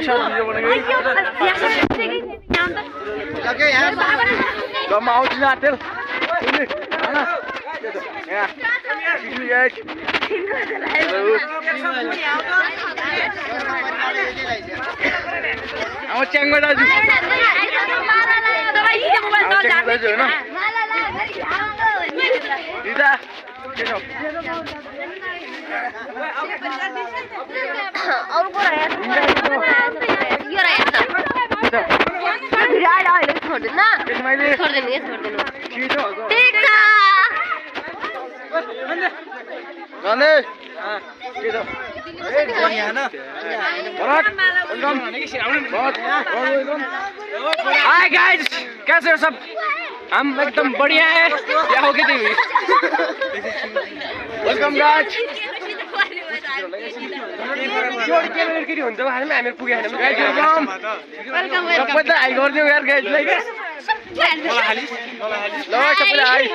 Shot video बनेगा लगे यार कम आउट ना टेल हां या अब च्याङमा दाजु हाय गाइस, कैसे हो सब? हम एकदम बढ़िया है। क्या हो गई थी? Welcome guys. सबैले हाई गरिदियो यार गाइसलाई। ल सबैले हाई।